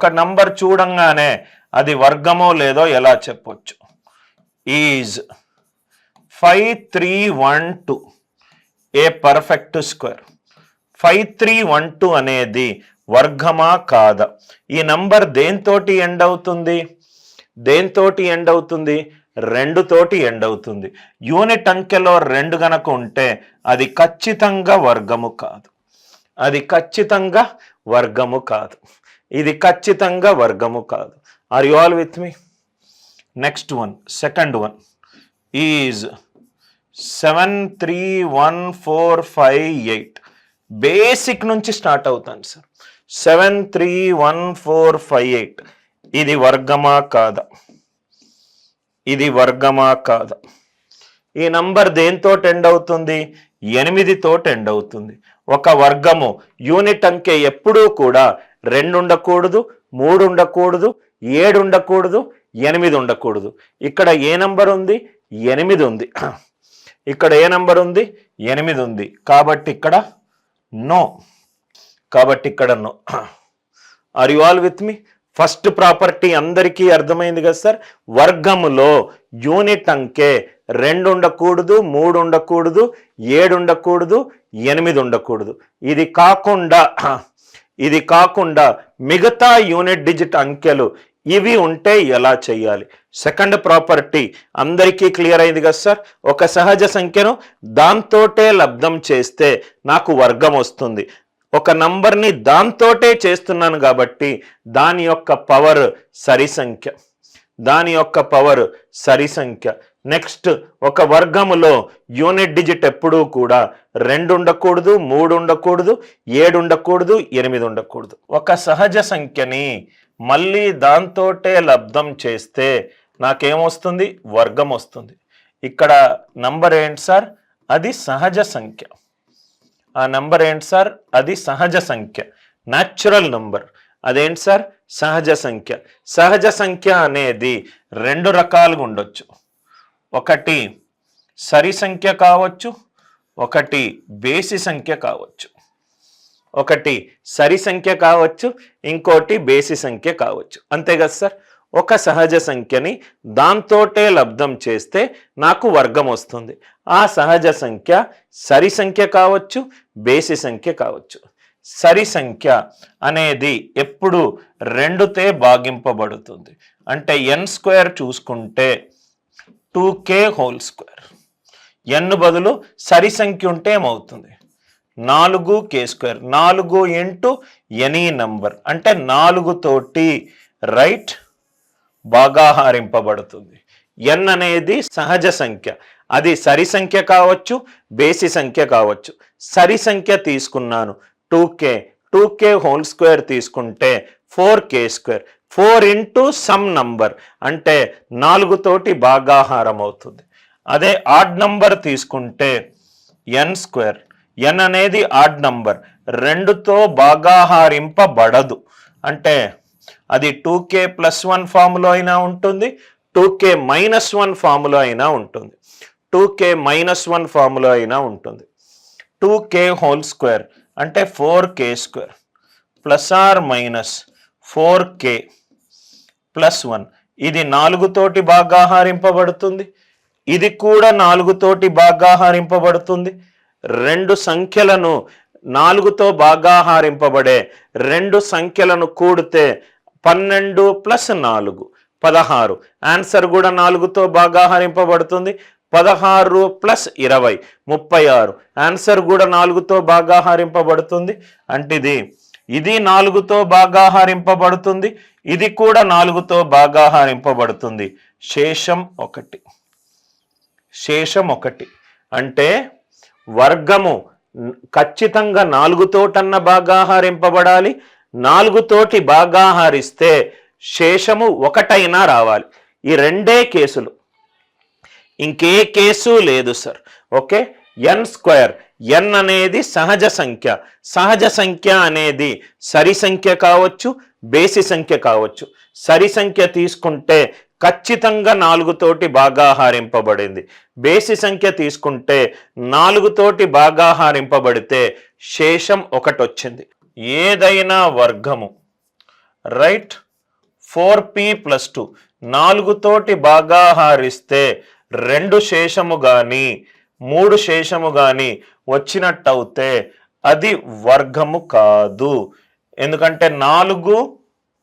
ఒక నంబర్ చూడంగానే అది వర్గమో లేదో ఎలా చెప్పొచ్చు? Is 5312 a perfect square? 5312 అనేది వర్గమా కాదా? ఈ నంబర్ దేంతోటి ఎండ్ అవుతుంది? దేంతోటి ఎండ్ అవుతుంది? 2 తోటి ఎండ్ అవుతుంది. యూనిట్ అంకెలో 2 గనక ఉంటే అది ఖచ్చితంగా వర్గము కాదు. అది ఖచ్చితంగా వర్గము కాదు. ఇది ఖచ్చితంగా వర్గము కాదు. Are you all with me? Next one, second one is 731458. Basic నుంచి స్టార్ట్ అవుతాను సార్. 731458 ఇది వర్గమా కాదా? ఇది వర్గమా కాదా? ఈ నంబర్ దేంతో ఎండ్ అవుతుంది? 8 తోటి ఎండ్ అవుతుంది. ఒక వర్గము యూనిట్ అంకె ఎప్పుడూ కూడా 2 ఉండకూడదు, 3 ఉండకూడదు, 7 ఉండకూడదు, 8 ఉండకూడదు. ఇక్కడ ఏ నంబర్ ఉంది? 8 ఉంది. ఇక్కడ ఏ నంబర్ ఉంది? 8 ఉంది. కాబట్టి ఇక్కడ నో. కాబట్టి ఇక్కడ no. Are you all with me? First property అందరికీ అర్థమైంది కదా సార్? వర్గములో యూనిట్ అంకె 2 ఉండకూడదు, 3 ఉండకూడదు, 7 ఉండకూడదు, 8 ఉండకూడదు. ఇది కాకుండా మిగతా యూనిట్ డిజిట్ అంకెలు ఇవి ఉంటే ఎలా చేయాలి? సెకండ్ ప్రాపర్టీ అందరికీ క్లియర్ అయింది కదా సార్? ఒక సహజ సంఖ్యను దాంతోటే లబ్ధం చేస్తే నాకు వర్గం వస్తుంది. ఒక నంబర్ని దాంతోటే చేస్తున్నాను కాబట్టి దాని యొక్క పవర్ సరి సంఖ్య. దాని యొక్క పవర్ సరి సంఖ్య. నెక్స్ట్, ఒక వర్గములో యూనిట్ డిజిట్ ఎప్పుడూ కూడా 2 ఉండకూడదు, 3 ఉండకూడదు, 7 ఉండకూడదు, 8 ఉండకూడదు. ఒక సహజ సంఖ్యని మళ్ళీ దాంతోటే లబ్ధం చేస్తే నాకేమొస్తుంది? వర్గం వస్తుంది. ఇక్కడ నంబర్ ఏంటి సార్? అది సహజ సంఖ్య. ఆ నంబర్ ఏంటి సార్? అది సహజ సంఖ్య, న్యాచురల్ నంబర్. అదేంటి సార్? సహజ సంఖ్య. సహజ సంఖ్య అనేది 2 రకాలుగా ఉండొచ్చు. ఒకటి సరి సంఖ్య కావచ్చు, ఒకటి బేసి సంఖ్య కావచ్చు. ఒకటి సరి సంఖ్య కావచ్చు, ఇంకోటి బేసి సంఖ్య కావచ్చు. అంతే కదా సార్? ఒక సహజ సంఖ్యని దాంతోటే లబ్ధం చేస్తే నాకు వర్గం వస్తుంది. ఆ సహజ సంఖ్య సరి సంఖ్య కావచ్చు, బేసి సంఖ్య కావచ్చు. సరి సంఖ్య అనేది ఎప్పుడు 2తో భాగింపబడుతుంది. అంటే n² చూసుకుంటే 2k హోల్ స్క్వేర్. n బదులు సరి సంఖ్య ఉంటే ఏమవుతుంది? 4k². 4 ఇంటూ ఎనీ నంబర్ అంటే 4 తోటి రైట్ భాగాహారింపబడుతుంది. n అనేది సహజ సంఖ్య. అది సరి సంఖ్య కావచ్చు, బేసి సంఖ్య కావచ్చు. సరి సంఖ్య తీసుకున్నాను 2k హోల్ స్క్వేర్ తీసుకుంటే 4k². 4 ఇంటూ సమ్ నంబర్ అంటే 4 తోటి భాగాహారం అవుతుంది. అదే ఆడ్ నంబర్ తీసుకుంటే n². n అనేది ఆడ్ నంబర్, 2తో భాగాహారింపబడదు. అంటే అది 2k+1 ఫామ్లో అయినా ఉంటుంది, 2k-1 ఫామ్లో అయినా ఉంటుంది. 2k-1 ఫామ్లో అయినా ఉంటుంది. 2k హోల్ స్క్వేర్ అంటే 4k² ±4k+1. ఇది 4 తోటి భాగాహారింపబడుతుంది. ఇది కూడా 4 తోటి భాగాహారింపబడుతుంది. 2 సంఖ్యలను 4తో భాగాహారింపబడే 2 సంఖ్యలను కూడితే 12 + 4 16. ఆన్సర్ కూడా 4తో భాగాహారింపబడుతుంది. 16 + 20 36. ఆన్సర్ కూడా 4తో భాగాహారింపబడుతుంది. అంటే ఇది 4తో భాగాహారింపబడుతుంది, ఇది కూడా 4తో భాగాహారింపబడుతుంది. శేషం 1. శేషం 1 అంటే వర్గము ఖచ్చితంగా 4 తోటన్న భాగాహారింపబడాలి. 4 తోటి భాగాహారిస్తే శేషము 1 అయినా రావాలి. ఈ 2 కేసులు, ఇంకే కేసు లేదు సార్. ఓకే. n² n అనేది సహజ సంఖ్య. సహజ సంఖ్య అనేది సరి సంఖ్య కావచ్చు, బేసి సంఖ్య కావచ్చు. సరి సంఖ్య తీసుకుంటే ఖచ్చితంగా 4 తోటి భాగాహారింపబడింది. బేసి సంఖ్య తీసుకుంటే 4 తోటి భాగాహారింపబడితే శేషం 1 వచ్చింది. ఏదైనా వర్గము రైట్ 4p+2 4 తోటి భాగాహారిస్తే 2 శేషము గాని 3 శేషము గాని వచ్చినట్టయితే అది వర్గము కాదు. ఎందుకంటే 4